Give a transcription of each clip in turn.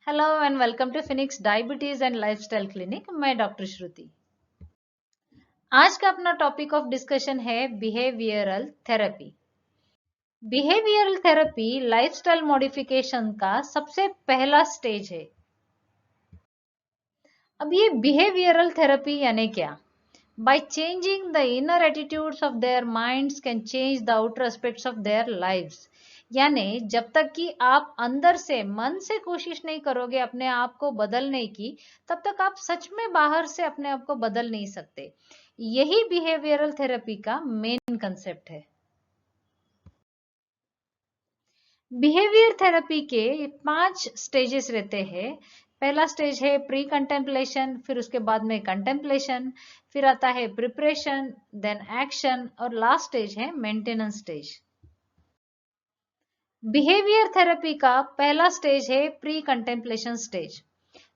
Hello and welcome to Phoenix diabetes and lifestyle clinic. मैं doctor Shruti. आज का अपना टॉपिक ऑफ डिस्कशन है behavioural therapy. Behavioural therapy lifestyle modification का सबसे पहला स्टेज है। अब ये बिहेवियरल थेरेपी यानी क्या? By changing the inner attitudes of their minds can change the outer aspects of their lives. यानी जब तक कि आप अंदर से मन से कोशिश नहीं करोगे अपने आप को बदलने की, तब तक आप सच में बाहर से अपने आप को बदल नहीं सकते। यही बिहेवियरल थेरेपी का मेन कंसेप्ट है। बिहेवियर थेरेपी के 5 स्टेजेस रहते हैं। पहला स्टेज है प्री कंटेम्पलेशन, फिर उसके बाद में कंटेम्पलेशन, फिर आता है प्रिपरेशन, देन एक्शन और लास्ट स्टेज है मेंटेनेंस स्टेज। बिहेवियर थेरेपी का पहला स्टेज है pre contemplation stage.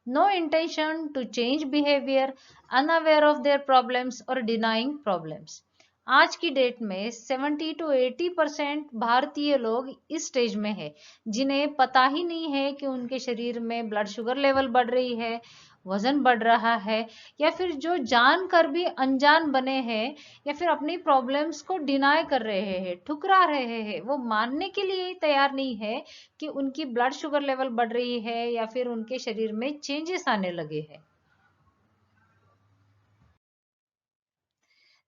No intention to change behaviour, unaware of their problems और डिनाइंग प्रॉब्लम्स। आज की डेट में 70 to 80% भारतीय लोग इस स्टेज में है जिन्हें पता ही नहीं है कि उनके शरीर में ब्लड शुगर लेवल बढ़ रही है, वजन बढ़ रहा है, या फिर जो जानकर भी अनजान बने हैं या फिर अपनी प्रॉब्लम्स को डिनाई कर रहे हैं, ठुकरा रहे हैं। वो मानने के लिए तैयार नहीं है कि उनकी ब्लड शुगर लेवल बढ़ रही है या फिर उनके शरीर में चेंजेस आने लगे हैं।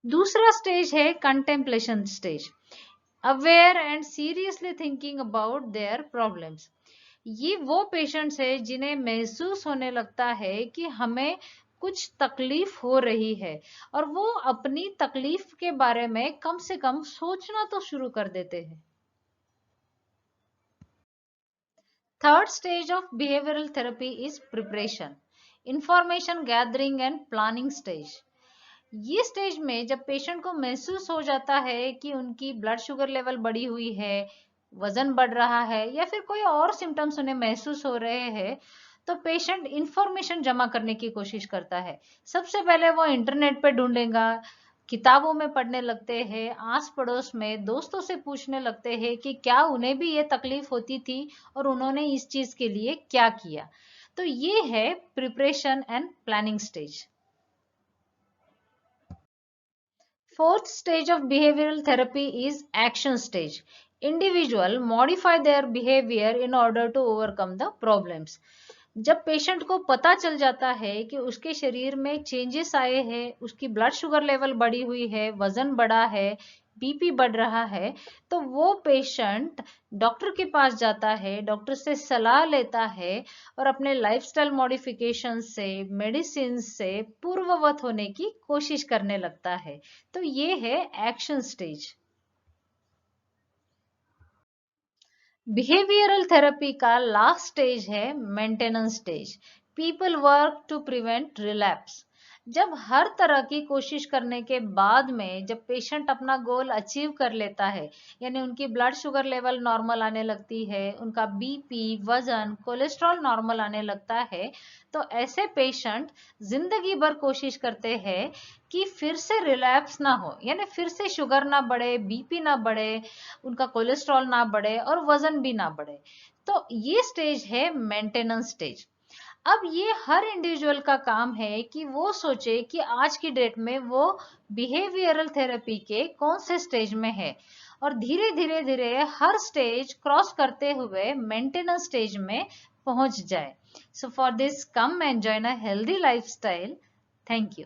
दूसरा स्टेज है contemplation stage. Aware and seriously thinking about their problems. ये वो पेशेंट्स है जिन्हें महसूस होने लगता है कि हमें कुछ तकलीफ हो रही है और वो अपनी तकलीफ के बारे में कम से कम सोचना तो शुरू कर देते हैं। Third stage of behavioural therapy is preparation, information gathering and planning stage. ये स्टेज में जब पेशेंट को महसूस हो जाता है कि उनकी ब्लड शुगर लेवल बढ़ी हुई है, वजन बढ़ रहा है या फिर कोई और सिम्टम्स उन्हें महसूस हो रहे हैं, तो पेशेंट इंफॉर्मेशन जमा करने की कोशिश करता है। सबसे पहले वो इंटरनेट पे ढूंढेगा, किताबों में पढ़ने लगते हैं, आस पड़ोस में दोस्तों से पूछने लगते हैं कि क्या उन्हें भी ये तकलीफ होती थी और उन्होंने इस चीज के लिए क्या किया। तो ये है preparation and planning stage. Fourth stage of behavioral therapy is action stage. Individual modify their behavior in order to overcome the problems. जब पेशेंट को पता चल जाता है कि उसके शरीर में चेंजेस आए हैं, उसकी ब्लड शुगर लेवल बढ़ी हुई है, वजन बढ़ा है, बीपी बढ़ रहा है, तो वो पेशेंट डॉक्टर के पास जाता है, डॉक्टर से सलाह लेता है और अपने लाइफस्टाइल मॉडिफिकेशन से, मेडिसिन से पूर्ववत होने की कोशिश करने लगता है। तो ये है एक्शन स्टेज। बिहेवियरल थेरेपी का लास्ट स्टेज है maintenance stage. People work to prevent relapse. जब हर तरह की कोशिश करने के बाद में जब पेशेंट अपना गोल अचीव कर लेता है, यानी उनकी ब्लड शुगर लेवल नॉर्मल आने लगती है, उनका बीपी, वजन, कोलेस्ट्रॉल नॉर्मल आने लगता है, तो ऐसे पेशेंट जिंदगी भर कोशिश करते हैं कि फिर से रिलैप्स ना हो, यानी फिर से शुगर ना बढ़े, बीपी ना बढ़े, उनका कोलेस्ट्रॉल ना बढ़े और वजन भी ना बढ़े। तो ये स्टेज है मेंटेनेंस स्टेज। अब ये हर इंडिविजुअल का काम है कि वो सोचे कि आज की डेट में वो बिहेवियरल थेरेपी के कौन से स्टेज में है और धीरे धीरे धीरे हर स्टेज क्रॉस करते हुए मेंटेनेंस स्टेज में पहुंच जाए। So for this come and join a healthy lifestyle. Thank you.